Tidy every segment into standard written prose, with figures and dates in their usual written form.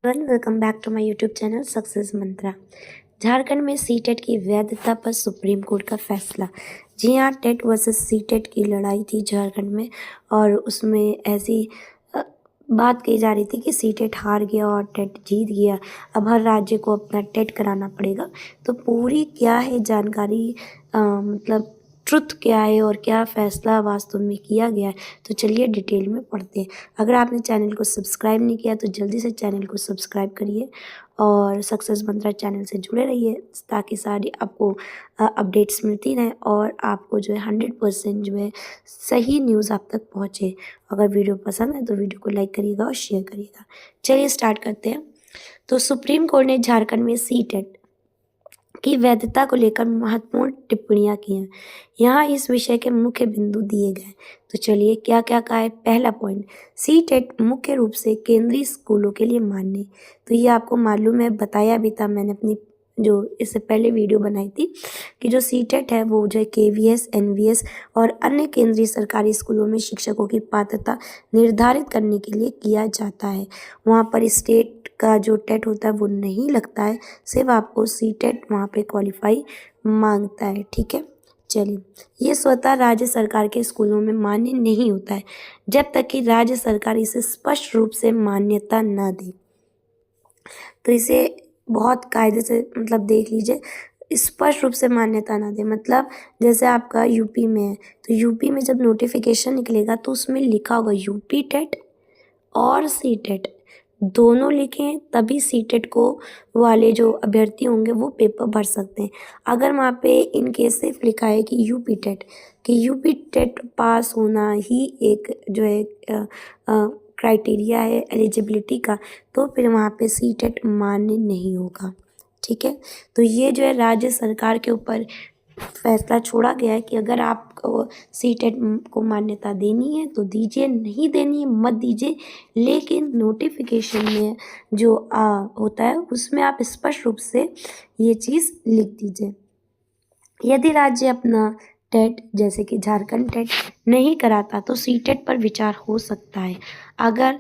Welcome back to my YouTube channel success mantra. Jharkhand में CTET की वैधता पर सुप्रीम कोर्ट का फैसला। जी हाँ, टेट वर्सेस सीटेट की लड़ाई थी झारखंड में और उसमें ऐसी बात कही जा रही थी कि सीटेट हार गया और टेट जीत गया। अब हर राज्य को अपना टेट कराना पड़ेगा। तो पूरी क्या है जानकारी, मतलब ट्रुथ क्या है और क्या फैसला वास्तव में किया गया है, तो चलिए डिटेल में पढ़ते हैं। अगर आपने चैनल को सब्सक्राइब नहीं किया तो जल्दी से चैनल को सब्सक्राइब करिए और सक्सेस मंत्रा चैनल से जुड़े रहिए ताकि सारी आपको अपडेट्स मिलती रहें और आपको जो है 100% जो है सही न्यूज़ आप तक पहुँचे। अगर वीडियो पसंद है तो वीडियो को लाइक करिएगा और शेयर करिएगा। चलिए स्टार्ट करते हैं। तो सुप्रीम कोर्ट ने झारखंड में सीटेट की वैधता को लेकर महत्वपूर्ण टिप्पणियां की हैं। यहाँ इस विषय के मुख्य बिंदु दिए गए। तो चलिए क्या क्या कहा है। पहला पॉइंट, सीटेट मुख्य रूप से केंद्रीय स्कूलों के लिए मान्य। तो ये आपको मालूम है, बताया भी था मैंने अपनी जो इससे पहले वीडियो बनाई थी कि जो सीटेट है वो जो है केवीएस, एनवीएस और अन्य केंद्रीय सरकारी स्कूलों में शिक्षकों की पात्रता निर्धारित करने के लिए किया जाता है। वहाँ पर स्टेट का जो टेट होता है वो नहीं लगता है, सिर्फ आपको सीटेट वहाँ पे क्वालिफाई मांगता है। ठीक है, चलिए। ये स्वतः राज्य सरकार के स्कूलों में मान्य नहीं होता है जब तक कि राज्य सरकार इसे स्पष्ट रूप से मान्यता न दे। तो इसे बहुत कायदे से मतलब देख लीजिए, स्पष्ट रूप से मान्यता ना दे। मतलब जैसे आपका यूपी में है तो यूपी में जब नोटिफिकेशन निकलेगा तो उसमें लिखा होगा यूपी टेट और सी टेट, दोनों लिखें तभी सी टेट को वाले जो अभ्यर्थी होंगे वो पेपर भर सकते हैं। अगर वहाँ पे इन केस सिर्फ लिखा है कि यूपी टेट, कि यूपी टेट पास होना ही एक जो है क्राइटेरिया है एलिजिबिलिटी का, तो फिर वहाँ पे सी टेट मान्य नहीं होगा। ठीक है, तो ये जो है राज्य सरकार के ऊपर फैसला छोड़ा गया है कि अगर आपको सीटेट को मान्यता देनी है तो दीजिए, नहीं देनी है मत दीजिए, लेकिन नोटिफिकेशन में जो होता है उसमें आप स्पष्ट रूप से ये चीज़ लिख दीजिए। यदि राज्य अपना टेट जैसे कि झारखंड टेट नहीं कराता तो सीटेट पर विचार हो सकता है। अगर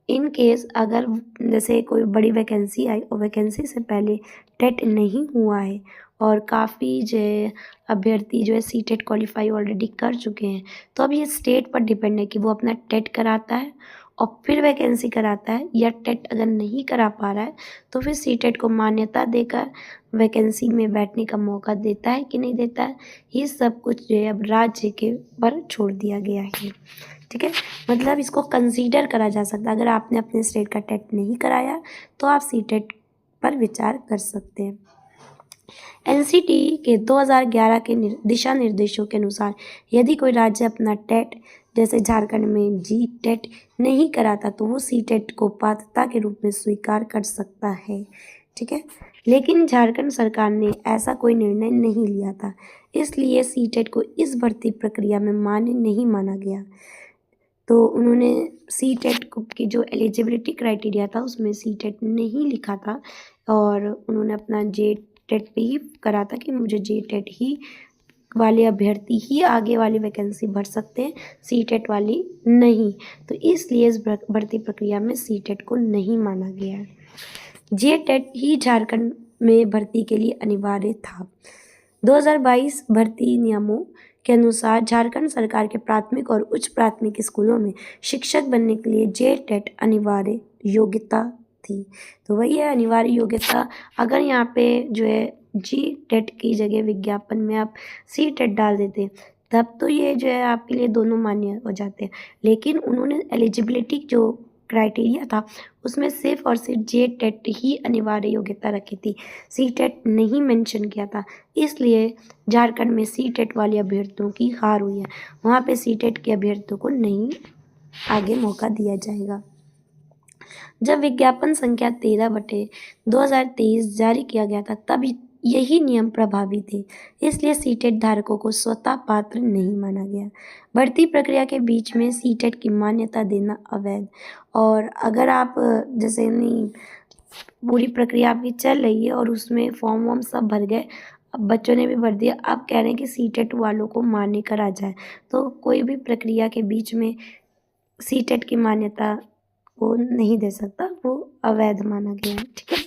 इन केस अगर जैसे कोई बड़ी वैकेंसी आई और वैकेंसी से पहले टेट नहीं हुआ है और काफ़ी जो है अभ्यर्थी जो है सीटेट क्वालिफाई ऑलरेडी कर चुके हैं, तो अब ये स्टेट पर डिपेंड है कि वो अपना टेट कराता है और फिर वैकेंसी कराता है, या टेट अगर नहीं करा पा रहा है तो फिर सीटेट को मान्यता देकर वैकेंसी में बैठने का मौका देता है कि नहीं देता है। ये सब कुछ जो है अब राज्य के पर छोड़ दिया गया है। ठीक है, मतलब इसको कंसीडर करा जा सकता है। अगर आपने अपने स्टेट का टेट नहीं कराया तो आप सीटेट पर विचार कर सकते हैं। एनसीटी के 2011 के दिशा निर्देशों के अनुसार यदि कोई राज्य अपना टेट जैसे झारखंड में जी टेट नहीं कराता तो वो सी टेट को पात्रता के रूप में स्वीकार कर सकता है। ठीक है, लेकिन झारखंड सरकार ने ऐसा कोई निर्णय नहीं लिया था, इसलिए सी टेट को इस भर्ती प्रक्रिया में मान्य नहीं माना गया। तो उन्होंने सी टेट की जो एलिजिबिलिटी क्राइटेरिया था उसमें सी टेट नहीं लिखा था और उन्होंने अपना जे टेट पे ही करा था कि मुझे जे टेट ही वाले अभ्यर्थी ही आगे वाली वैकेंसी भर सकते हैं, सी टेट वाली नहीं। तो इसलिए इस भर्ती प्रक्रिया में सी टेट को नहीं माना गया है। जे टेट ही झारखंड में भर्ती के लिए अनिवार्य था। 2022 भर्ती नियमों के अनुसार झारखंड सरकार के प्राथमिक और उच्च प्राथमिक स्कूलों में शिक्षक बनने के लिए जे टेट अनिवार्य योग्यता थी। तो वही है अनिवार्य योग्यता। अगर यहाँ पे जो है जी टेट की जगह विज्ञापन में आप सी टेट डाल देते तब तो ये जो है आपके लिए दोनों मान्य हो जाते हैं, लेकिन उन्होंने एलिजिबिलिटी जो क्राइटेरिया था उसमें सिर्फ और सिर्फ जे टेट ही अनिवार्य योग्यता रखी थी, सी टेट नहीं मेंशन किया था। इसलिए झारखंड में सी टेट वाले अभ्यर्थियों की हार हुई है, वहाँ पे सी टेट के अभ्यर्थियों को नहीं आगे मौका दिया जाएगा। जब विज्ञापन संख्या 13/2023 जारी किया गया था तब यही नियम प्रभावी थे, इसलिए सीटेट धारकों को स्वतः पात्र नहीं माना गया। भर्ती प्रक्रिया के बीच में सीटेट की मान्यता देना अवैध। और अगर आप जैसे नहीं पूरी प्रक्रिया आपकी चल रही है और उसमें फॉर्म वॉर्म सब भर गए, अब बच्चों ने भी भर दिया, आप कह रहे हैं कि सीटेट वालों को मान्य करा जाए, तो कोई भी प्रक्रिया के बीच में सीटेट की मान्यता वो नहीं दे सकता, वो अवैध माना गया है। ठीक है,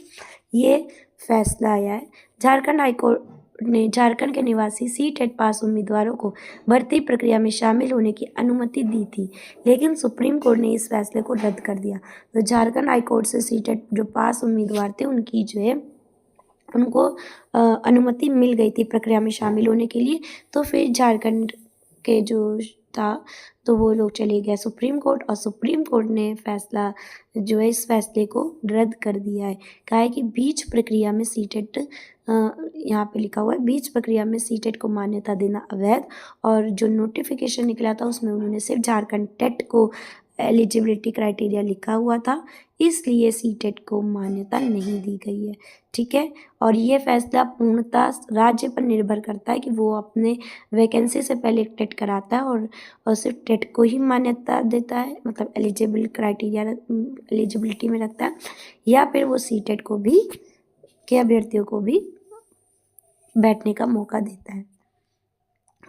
ये फैसला आया है। झारखंड हाईकोर्ट ने झारखंड के निवासी सीटेट पास उम्मीदवारों को भर्ती प्रक्रिया में शामिल होने की अनुमति दी थी, लेकिन सुप्रीम कोर्ट ने इस फैसले को रद्द कर दिया। तो झारखंड हाईकोर्ट से सीटेट जो पास उम्मीदवार थे उनकी जो है उनको अनुमति मिल गई थी प्रक्रिया में शामिल होने के लिए। तो फिर झारखंड के जो था तो वो लोग चले गए सुप्रीम कोर्ट, और सुप्रीम कोर्ट ने फैसला जो है इस फैसले को रद्द कर दिया है। कहा है कि बीच प्रक्रिया में सीटेट, यहाँ पे लिखा हुआ है बीच प्रक्रिया में सीटेट को मान्यता देना अवैध, और जो नोटिफिकेशन निकला था उसमें उन्होंने सिर्फ झारखंड टेट को एलिजिबिलिटी क्राइटेरिया लिखा हुआ था, इसलिए सीटेट को मान्यता नहीं दी गई है। ठीक है, और ये फैसला पूर्णतः राज्य पर निर्भर करता है कि वो अपने वैकेंसी से पहले टेट कराता है और सिर्फ टेट को ही मान्यता देता है, मतलब एलिजिबिलिटी में रखता है, या फिर वो सीटेट को भी के अभ्यर्थियों को भी बैठने का मौका देता है।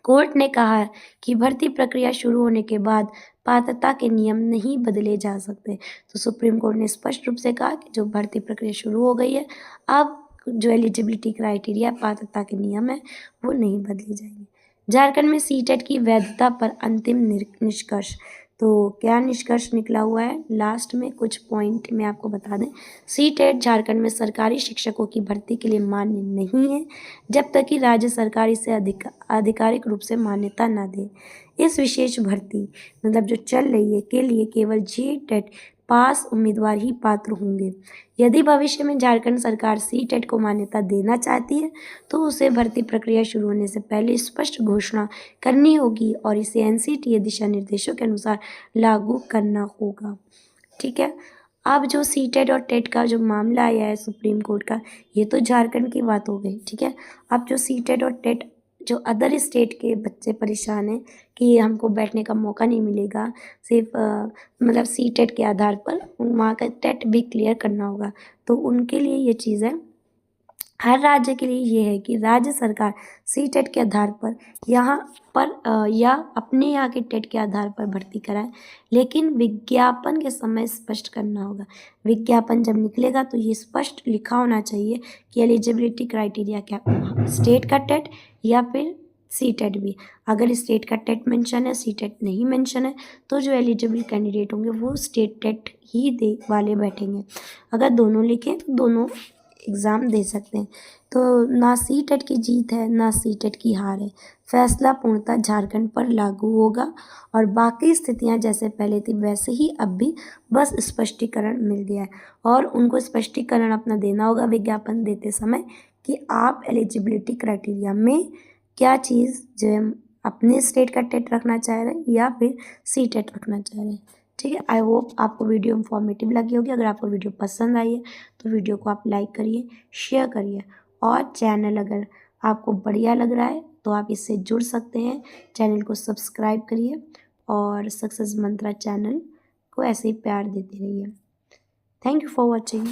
कोर्ट ने कहा कि भर्ती प्रक्रिया शुरू होने के बाद पात्रता के नियम नहीं बदले जा सकते। तो सुप्रीम कोर्ट ने स्पष्ट रूप से कहा कि जो भर्ती प्रक्रिया शुरू हो गई है, अब जो एलिजिबिलिटी क्राइटेरिया पात्रता के नियम है वो नहीं बदले जाएंगे। झारखंड में सीटेट की वैधता पर अंतिम निष्कर्ष। तो क्या निष्कर्ष निकला हुआ है, लास्ट में कुछ पॉइंट मैं आपको बता दें। सीटेट झारखंड में सरकारी शिक्षकों की भर्ती के लिए मान्य नहीं है जब तक कि राज्य सरकार इसे आधिकारिक रूप से मान्यता न दे। इस विशेष भर्ती मतलब जो चल रही है के लिए केवल जेटेट पास उम्मीदवार ही पात्र होंगे। यदि भविष्य में झारखंड सरकार सीटेट को मान्यता देना चाहती है तो उसे भर्ती प्रक्रिया शुरू होने से पहले स्पष्ट घोषणा करनी होगी और इसे एनसीटीए दिशा निर्देशों के अनुसार लागू करना होगा। ठीक है, अब जो सीटेट और टेट का जो मामला आया है सुप्रीम कोर्ट का, ये तो झारखंड की बात हो गई। ठीक है, अब जो सीटेट और टेट जो अदर स्टेट के बच्चे परेशान हैं कि हमको बैठने का मौका नहीं मिलेगा, सिर्फ मतलब सीटेट के आधार पर वहाँ का टेट भी क्लियर करना होगा, तो उनके लिए ये चीज़ है। हर राज्य के लिए ये है कि राज्य सरकार सीटेट के आधार पर यहाँ पर या अपने यहाँ के टेट के आधार पर भर्ती कराए, लेकिन विज्ञापन के समय स्पष्ट करना होगा। विज्ञापन जब निकलेगा तो ये स्पष्ट लिखा होना चाहिए कि एलिजिबिलिटी क्राइटेरिया क्या, स्टेट का टेट या फिर सीटेट भी। अगर स्टेट का टेट मेंशन है, सीटेट नहीं मेंशन है, तो जो एलिजिबल कैंडिडेट होंगे वो स्टेट टेट ही दे वाले बैठेंगे। अगर दोनों लिखें तो दोनों एग्ज़ाम दे सकते हैं। तो ना सीटेट की जीत है ना सीटेट की हार है। फैसला पूर्णतः झारखंड पर लागू होगा और बाकी स्थितियां जैसे पहले थी वैसे ही अब भी, बस स्पष्टीकरण मिल गया है और उनको स्पष्टीकरण अपना देना होगा विज्ञापन देते समय कि आप एलिजिबिलिटी क्राइटेरिया में क्या चीज़ जो है अपने स्टेट का टेट रखना चाह रहे हैं या फिर सीटेट रखना चाह रहे हैं। ठीक है, आई होप आपको वीडियो इन्फॉर्मेटिव लगी होगी। अगर आपको वीडियो पसंद आई है तो वीडियो को आप लाइक करिए, शेयर करिए, और चैनल अगर आपको बढ़िया लग रहा है तो आप इससे जुड़ सकते हैं। चैनल को सब्सक्राइब करिए और सक्सेस मंत्रा चैनल को ऐसे ही प्यार देते रहिए। Thank you for watching.